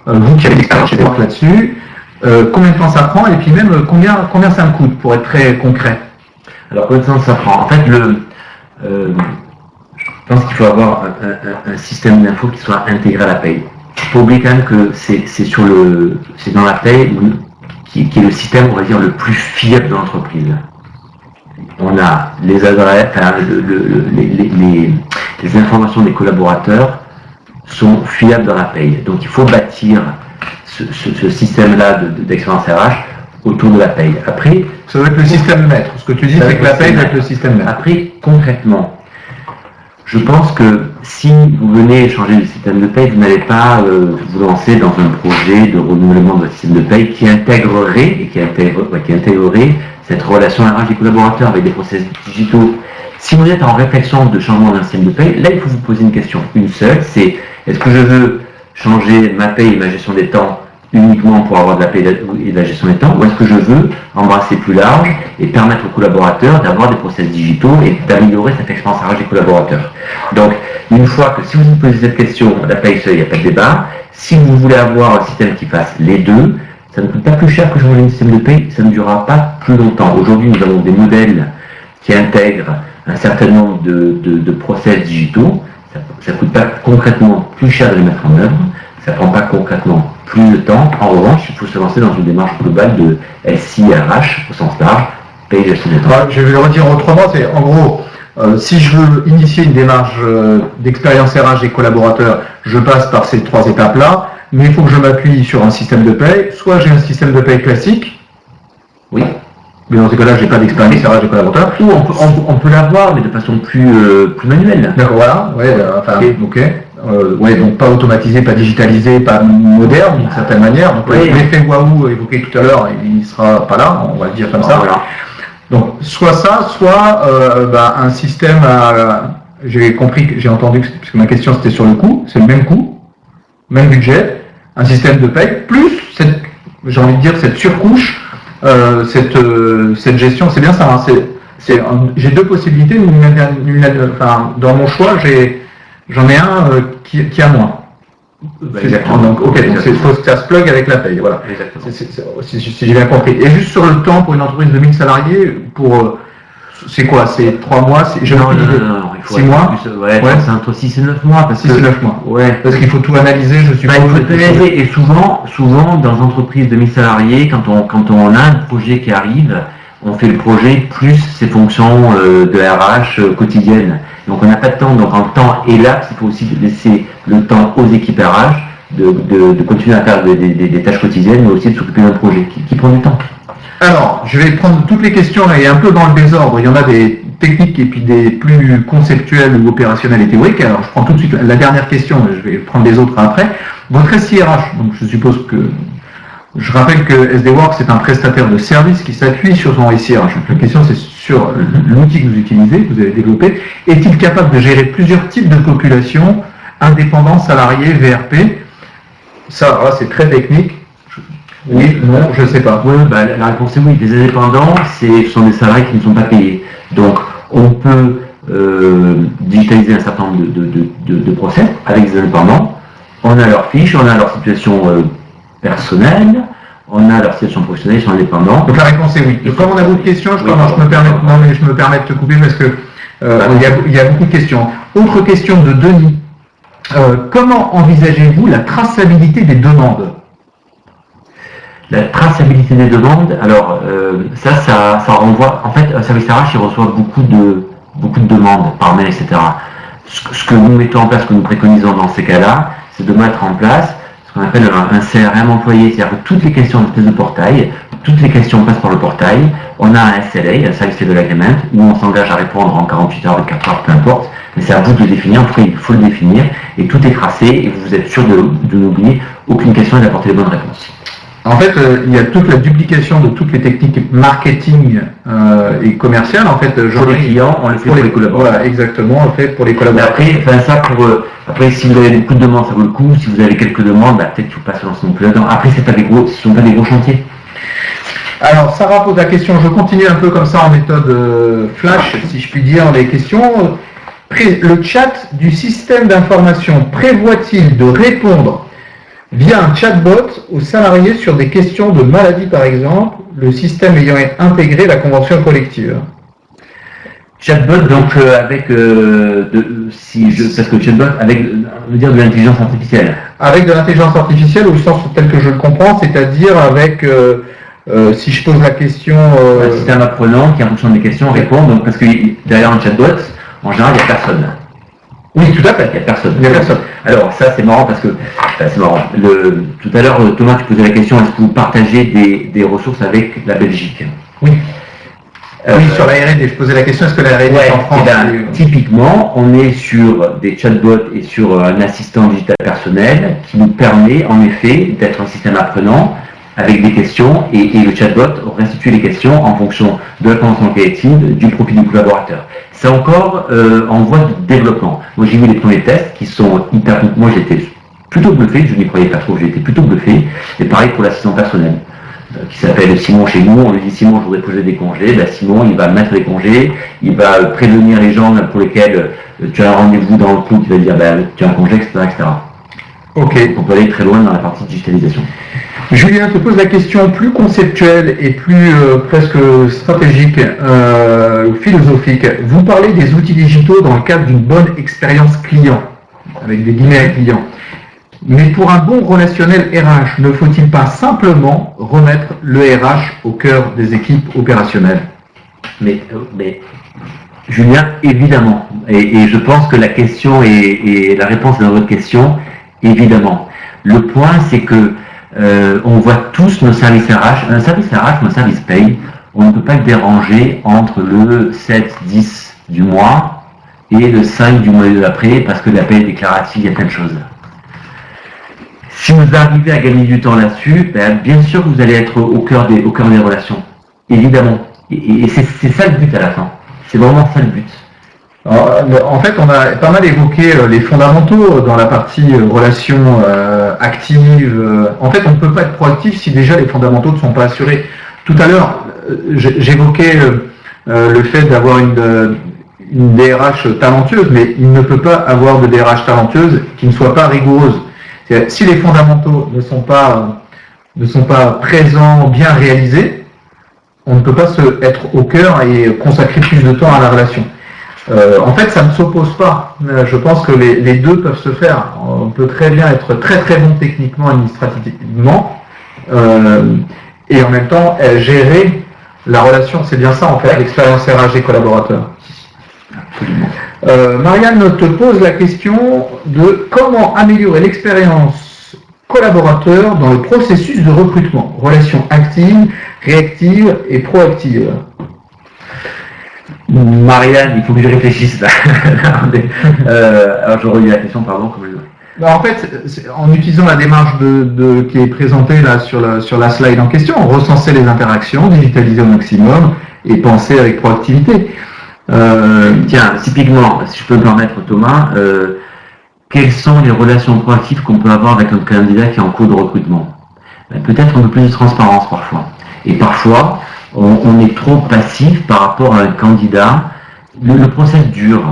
vous qui avez l'expérience chez Deloitte là-dessus, combien de temps ça prend et puis même combien ça me coûte pour être très concret. Alors combien de temps ça prend? En fait, je pense qu'il faut avoir un système d'info qui soit intégré à la paye. Il faut oublier quand même que c'est dans la paye qui est le système, on va dire, le plus fiable de l'entreprise. On a les adresses, enfin, les informations des collaborateurs sont fiables dans la paye. Donc il faut bâtir ce système-là d'expérience RH autour de la paye. Après, ça doit être le système maître. Ce que tu dis, c'est que la paye doit être le système maître. Après, concrètement, je pense que si vous venez changer le système de paye, vous n'allez pas vous lancer dans un projet de renouvellement de votre système de paye qui intégrerait cette relation RH des collaborateurs avec des process digitaux. Si vous êtes en réflexion de changement d'un système de paye, là il faut vous poser une question, une seule, c'est est-ce que je veux changer ma paye et ma gestion des temps uniquement pour avoir de la paye et de la gestion des temps, ou est-ce que je veux embrasser plus large et permettre aux collaborateurs d'avoir des process digitaux et d'améliorer cette expérience RH des collaborateurs. Donc, une fois que si vous vous posez cette question, la paye seule, il n'y a pas de débat. Si vous voulez avoir un système qui fasse les deux, ça ne coûte pas plus cher que changer un système de paye, ça ne durera pas plus longtemps. Aujourd'hui, nous avons des modèles qui intègrent un certain nombre de process digitaux. Ça ne coûte pas concrètement plus cher de les mettre en œuvre. Ça ne prend pas concrètement plus de temps. En revanche, il faut se lancer dans une démarche globale de SI-RH au sens large, paye, gestion des temps. Je vais le redire autrement, c'est en gros, si je veux initier une démarche d'expérience RH des collaborateurs, je passe par ces trois étapes-là, mais il faut que je m'appuie sur un système de paye. Soit j'ai un système de paye classique, oui, mais dans ces cas-là, je n'ai pas d'expérience RH des collaborateurs. Ou on peut l'avoir, mais de façon plus manuelle. D'accord, voilà, ouais, enfin, ok. Ouais, donc pas automatisé, pas digitalisé, pas moderne d'une certaine manière. Donc l'effet waouh évoqué tout à l'heure, il ne sera pas là, on va le dire comme ça. Voilà. Donc soit ça, soit un système j'ai compris, j'ai entendu, parce que ma question c'était sur le coût, c'est le même coût, même budget, un système de paye, plus j'ai envie de dire cette surcouche, cette gestion, c'est bien ça, hein, j'ai deux possibilités, dans mon choix, j'en ai un qui a moins. Exactement. Donc, ok, donc il faut que ça se plug avec la paye, voilà. Si j'ai bien compris. Et juste sur le temps, pour une entreprise de 1000 salariés, c'est quoi? C'est 3 mois? Non, il faut 6 mois? Ouais. C'est entre 6 et 9 mois. 6 et 9 mois. Ouais. Parce qu'il faut tout analyser, je suppose. Il faut tout analyser. Et souvent, dans une entreprise de 1000 salariés, quand on a un projet qui arrive, on fait le projet plus ses fonctions de RH quotidiennes. Donc on n'a pas de temps, donc en temps elapse, il faut aussi laisser le temps aux équipes RH de continuer à faire des tâches quotidiennes, mais aussi de s'occuper d'un projet qui prend du temps. Alors, je vais prendre toutes les questions et un peu dans le désordre. Il y en a des techniques et puis des plus conceptuelles ou opérationnelles et théoriques. Alors je prends tout de suite la dernière question, je vais prendre les autres après. Votre SIRH, donc je suppose que... Je rappelle que SDWorks est un prestataire de service qui s'appuie sur son SIRH. La question c'est sur l'outil que vous utilisez, que vous avez développé. Est-il capable de gérer plusieurs types de populations, indépendants, salariés, VRP? Ça, c'est très technique. Oui, non, je ne sais pas. Oui, la réponse est oui. Les indépendants, ce sont des salariés qui ne sont pas payés. Donc on peut digitaliser un certain nombre de process avec des indépendants. On a leurs fiches, on a leur situation personnelle, on a leur situation professionnelle, ils sont indépendants. Donc la réponse est oui. Et comme on a beaucoup de questions, je me permets de te couper parce que il y a beaucoup de questions. Autre question de Denis. Comment envisagez-vous la traçabilité des demandes? La traçabilité des demandes, alors ça renvoie, en fait, un service RH il reçoit beaucoup de demandes par mail, etc. ce que nous mettons en place, ce que nous préconisons dans ces cas-là, c'est de mettre en place ce qu'on appelle un CRM employé, c'est-à-dire que toutes les questions, une espèce de portail, toutes les questions passent par le portail, on a un SLA, un Service Level Agreement, où on s'engage à répondre en 48 heures, 24 heures, peu importe, mais c'est à vous de le définir, en tout cas il faut le définir, et tout est tracé, et vous êtes sûr de n'oublier aucune question et d'apporter les bonnes réponses. En fait, il y a toute la duplication de toutes les techniques marketing et commerciales. En fait, pour les clients, on le fait pour les collaborateurs. Voilà, exactement, on le fait pour les collaborateurs. Après, si vous avez beaucoup de demandes, ça vaut le coup. Si vous avez quelques demandes, peut-être qu'il ne faut pas se lancer non plus là-dedans. Après, ce ne sont pas des gros chantiers. Alors, Sarah pose la question, je continue un peu comme ça en méthode flash, si je puis dire, les questions. Le chat du système d'information prévoit-il de répondre via un chatbot aux salariés sur des questions de maladie, par exemple, le système ayant intégré la convention collective? Chatbot, donc avec parce que chatbot avec veut dire de l'intelligence artificielle. Avec de l'intelligence artificielle au sens tel que je le comprends, c'est-à-dire avec si je pose la question. Un système apprenant qui en fonction des questions répond, donc parce que derrière un chatbot, en général, il n'y a personne. Oui, tout à fait. Il n'y a personne. Alors ça c'est marrant parce que c'est marrant. Tout à l'heure, Thomas, tu posais la question, est-ce que vous partagez des ressources avec la Belgique? Oui. Oui, sur la R&D, je posais la question, est-ce que la R&D est en France? Typiquement, on est sur des chatbots et sur un assistant digital personnel qui nous permet en effet d'être un système apprenant avec des questions et le chatbot restitue les questions en fonction de la convention collective, du profil du collaborateur. C'est encore en voie de développement. Moi j'ai vu les premiers tests qui sont hyper... Moi j'étais plutôt bluffé, je n'y croyais pas trop, j'étais plutôt bluffé. Et pareil pour l'assistant personnel, qui s'appelle Simon chez nous. On lui dit Simon, je voudrais poser des congés. Simon, il va mettre les congés, il va prévenir les gens pour lesquels tu as un rendez-vous dans le coup, qui va dire tu as un congé, etc. Ok. Donc on peut aller très loin dans la partie digitalisation. Julien te pose la question plus conceptuelle et plus presque stratégique ou philosophique. Vous parlez des outils digitaux dans le cadre d'une bonne expérience client, avec des guillemets client. Mais pour un bon relationnel RH, ne faut-il pas simplement remettre le RH au cœur des équipes opérationnelles? Mais Julien, évidemment. Et je pense que la question et la réponse à votre question, évidemment. Le point, c'est que on voit tous nos services RH, un service RH, un service paye, on ne peut pas le déranger entre le 7-10 du mois et le 5 du mois d'après parce que la paye est déclarative, il y a plein de choses. Si vous arrivez à gagner du temps là-dessus, bien sûr que vous allez être au cœur des relations, évidemment. Et c'est ça le but à la fin. C'est vraiment ça le but. Alors, en fait, on a pas mal évoqué les fondamentaux dans la partie relations actives. En fait, on ne peut pas être proactif si déjà les fondamentaux ne sont pas assurés. Tout à l'heure, j'évoquais le fait d'avoir une DRH talentueuse, mais il ne peut pas avoir de DRH talentueuse qui ne soit pas rigoureuse. Si les fondamentaux ne sont pas présents, bien réalisés, on ne peut pas être au cœur et consacrer plus de temps à la relation. En fait, ça ne s'oppose pas. Je pense que les deux peuvent se faire. On peut très bien être très très bon techniquement, administrativement, et en même temps gérer la relation. C'est bien ça en fait, l'expérience RH des collaborateurs. Absolument. Marianne te pose la question de comment améliorer l'expérience collaborateur dans le processus de recrutement. Relations actives, réactives et proactives. Marianne, il faut que je réfléchisse là. Alors je relis la question, pardon. En fait, en utilisant la démarche qui est présentée là sur la slide en question, recenser les interactions, digitaliser au maximum et penser avec proactivité. Tiens, typiquement, si je peux me permettre Thomas, quelles sont les relations proactives qu'on peut avoir avec un candidat qui est en cours de recrutement? Peut-être un peu plus de transparence parfois. Et parfois, on est trop passif par rapport à un candidat. Le process dure.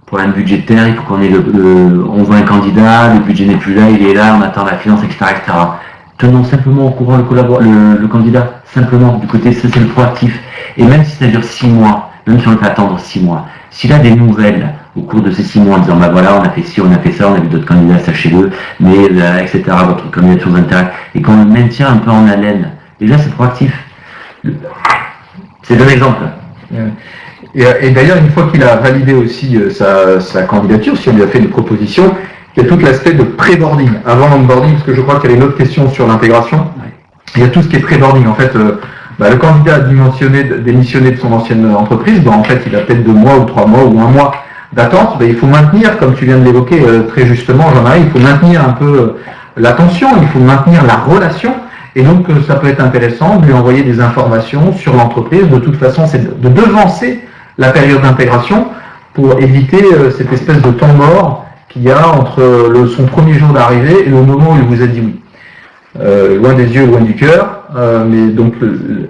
Problème budgétaire, il faut qu'on ait on voit un candidat, le budget n'est plus là, il est là, on attend la finance, etc. Tenons simplement au courant le candidat, simplement, du côté, c'est le proactif. Et même si ça dure 6 mois, même si on le fait attendre 6 mois, s'il a des nouvelles au cours de ces 6 mois en disant, voilà, on a fait ci, on a fait ça, on a vu d'autres candidats, sachez-le, mais, etc., votre candidature vous intéresse, et qu'on le maintient un peu en haleine, déjà c'est proactif. C'est un exemple. Et d'ailleurs, une fois qu'il a validé aussi sa candidature, si on lui a fait une proposition, il y a tout l'aspect de pré-boarding, avant l'onboarding, parce que je crois qu'il y avait une autre question sur l'intégration. Il y a tout ce qui est pré-boarding. En fait, le candidat a démissionné de son ancienne entreprise. En fait, il a peut-être 2 mois ou 3 mois ou 1 mois d'attente. Il faut maintenir, comme tu viens de l'évoquer très justement, Jean-Marie, il faut maintenir un peu l'attention, il faut maintenir la relation. Et donc, ça peut être intéressant de lui envoyer des informations sur l'entreprise. De toute façon, c'est de devancer la période d'intégration pour éviter cette espèce de temps mort qu'il y a entre son premier jour d'arrivée et le moment où il vous a dit oui. Loin des yeux, loin du cœur, mais donc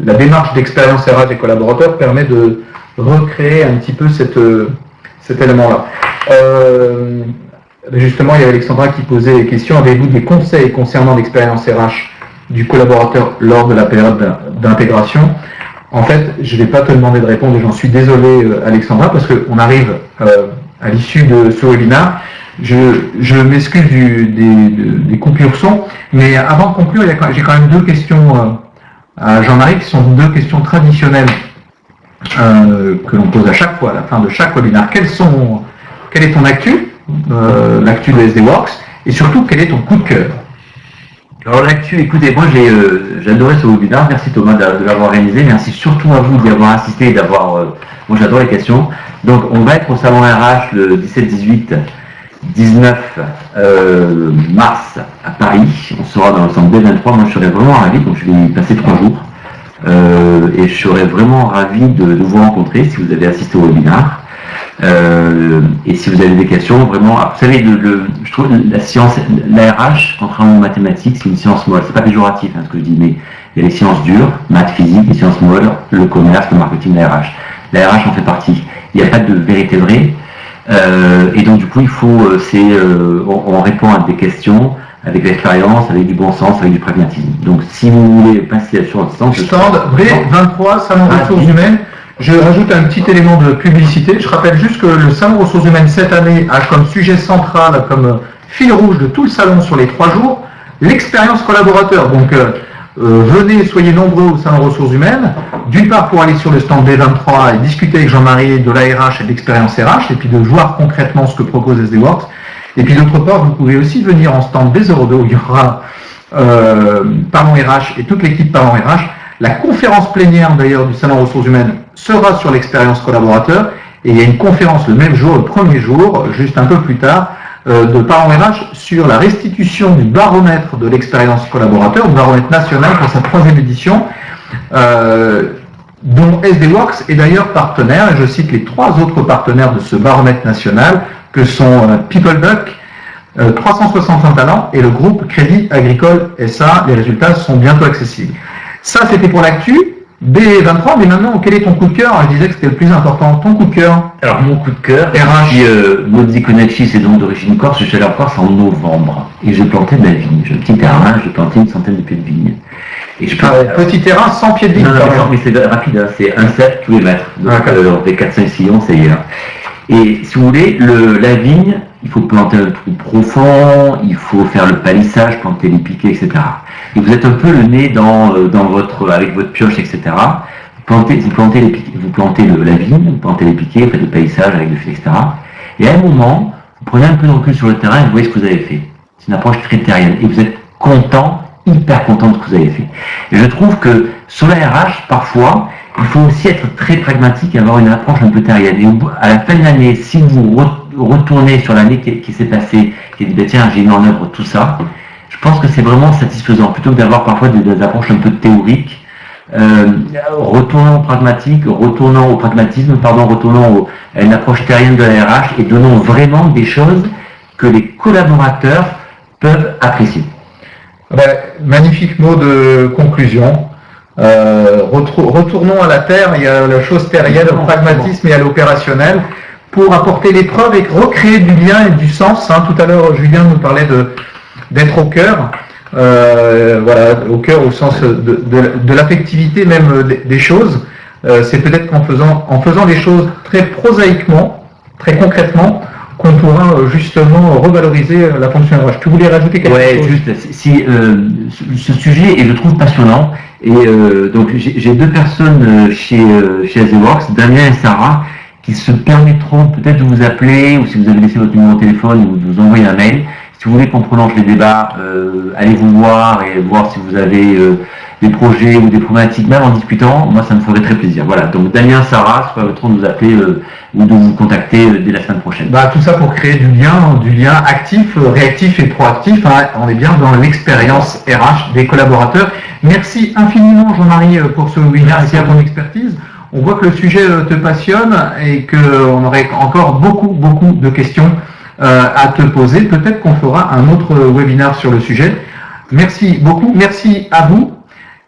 la démarche d'expérience RH des collaborateurs permet de recréer un petit peu cet élément-là. Justement, il y a Alexandra qui posait les questions. Avez-vous des conseils concernant l'expérience RH du collaborateur lors de la période d'intégration? En fait, je ne vais pas te demander de répondre, et j'en suis désolé Alexandra, parce qu'on arrive à l'issue de ce webinaire. Je m'excuse des coupures son, mais avant de conclure, j'ai quand même 2 questions à Jean-Marie, qui sont 2 questions traditionnelles que l'on pose à chaque fois, à la fin de chaque webinaire. Quelle est ton actu, l'actu de SDWorks, et surtout, quel est ton coup de cœur? Alors l'actu, écoutez, moi j'ai adoré ce webinaire, merci Thomas de l'avoir organisé, merci surtout à vous d'y avoir assisté et d'avoir... moi j'adore les questions. Donc on va être au salon RH le 17-18 19 mars à Paris, on sera dans le centre B23, moi je serais vraiment ravi, donc je vais y passer 3 jours et je serais vraiment ravi de vous rencontrer si vous avez assisté au webinaire et si vous avez des questions, vraiment, vous savez, je trouve la science, l'ARH, contrairement aux mathématiques, c'est une science molle, c'est pas péjoratif ce que je dis, mais il y a les sciences dures, maths, physique, les sciences molles, le commerce, le marketing, l'ARH. L'ARH en fait partie, il n'y a pas de vérité vraie. Et donc du coup il faut, on répond à des questions avec l'expérience, avec du bon sens, avec du pragmatisme. Donc si vous voulez passer sur le stand B23, salon ressources humaines. Je rajoute un petit élément de publicité. Je rappelle juste que le salon ressources humaines cette année a comme sujet central, comme fil rouge de tout le salon sur les 3 jours, l'expérience collaborateur. Donc venez, soyez nombreux au salon ressources humaines, d'une part pour aller sur le stand B23 et discuter avec Jean-Marie de l'ARH et de l'expérience RH, et puis de voir concrètement ce que propose SDWorks. Et puis d'autre part, vous pouvez aussi venir en stand B02 où il y aura Parlons RH et toute l'équipe Parlons RH. La conférence plénière d'ailleurs du salon ressources humaines sera sur l'expérience collaborateur, et il y a une conférence le même jour, le premier jour, juste un peu plus tard, de Parlons RH sur la restitution du baromètre de l'expérience collaborateur, du baromètre national pour sa 3e édition, dont SDWorks est d'ailleurs partenaire, et je cite les 3 autres partenaires de ce baromètre national, que sont PeopleDoc, 361 Talents et le groupe Crédit Agricole SA. Les résultats sont bientôt accessibles. Ça, c'était pour l'actu. B23, mais maintenant, quel est ton coup de cœur? Je disais que c'était le plus important. Ton coup de cœur? Alors, mon coup de cœur, Mozzi Konecchi, c'est donc d'origine corse. Je suis allé en Corse en novembre et j'ai planté de la vigne. J'ai un petit terrain, j'ai planté une centaine de pieds de vigne. Et petit terrain, 100 pieds de vigne. Non, mais c'est rapide, hein, c'est 1 cep tous les mètres. Donc, on fait 4-5 sillons, ça y est. Et si vous voulez, la vigne, il faut planter un trou profond, il faut faire le palissage, planter les piquets, etc. Et vous êtes un peu le nez avec votre pioche, etc. Vous plantez la vigne, vous plantez les piquets, vous faites le palissage avec le fil, etc. Et à un moment, vous prenez un peu de recul sur le terrain et vous voyez ce que vous avez fait. C'est une approche très terrienne. Et vous êtes content, hyper content de ce que vous avez fait. Et je trouve que sur la RH, parfois, il faut aussi être très pragmatique et avoir une approche un peu terrienne. Et à la fin de l'année, si vous retournez sur l'année qui s'est passée et dites, tiens, j'ai mis en œuvre tout ça, je pense que c'est vraiment satisfaisant. Plutôt que d'avoir parfois des approches un peu théoriques, retournons au pragmatisme, retournons à une approche terrienne de la RH et donnons vraiment des choses que les collaborateurs peuvent apprécier. Magnifique mot de conclusion. Retournons à la terre, il y a la chose terrienne, au pragmatisme et à l'opérationnel pour apporter les preuves et recréer du lien et du sens. Tout à l'heure, Julien nous parlait d'être au cœur, au cœur au sens de l'affectivité même des choses. C'est peut-être qu'en faisant les choses très prosaïquement, très concrètement, qu'on pourra justement revaloriser la fonction RH. Tu voulais rajouter quelque chose? Ouais, juste, ce sujet, et je trouve passionnant, et donc j'ai deux personnes chez AZWorks, Damien et Sarah, qui se permettront peut-être de vous appeler, ou si vous avez laissé votre numéro de téléphone, ou de vous envoyer un mail. Si vous voulez qu'on prolonge les débats, allez vous voir et voir si vous avez des projets ou des problématiques, même en discutant, moi ça me ferait très plaisir. Voilà, donc Damien, Sarah, se permettront de nous appeler ou de vous contacter dès la semaine prochaine. Tout ça pour créer du lien actif, réactif et proactif. Hein. On est bien dans l'expérience RH des collaborateurs. Merci infiniment Jean-Marie pour ce webinaire et pour ton expertise. On voit que le sujet te passionne et qu'on aurait encore beaucoup de questions à te poser. Peut-être qu'on fera un autre webinaire sur le sujet. Merci beaucoup. Merci à vous.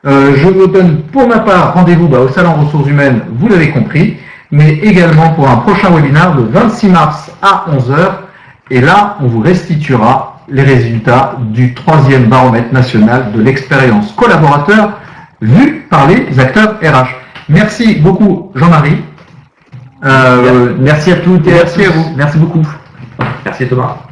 Je vous donne pour ma part rendez-vous au Salon Ressources Humaines, vous l'avez compris, mais également pour un prochain webinaire le 26 mars à 11h. Et là, on vous restituera les résultats du 3e baromètre national de l'expérience collaborateur vu par les acteurs RH. Merci beaucoup Jean-Marie. Merci à toutes et merci à vous. Merci beaucoup. Merci Thomas.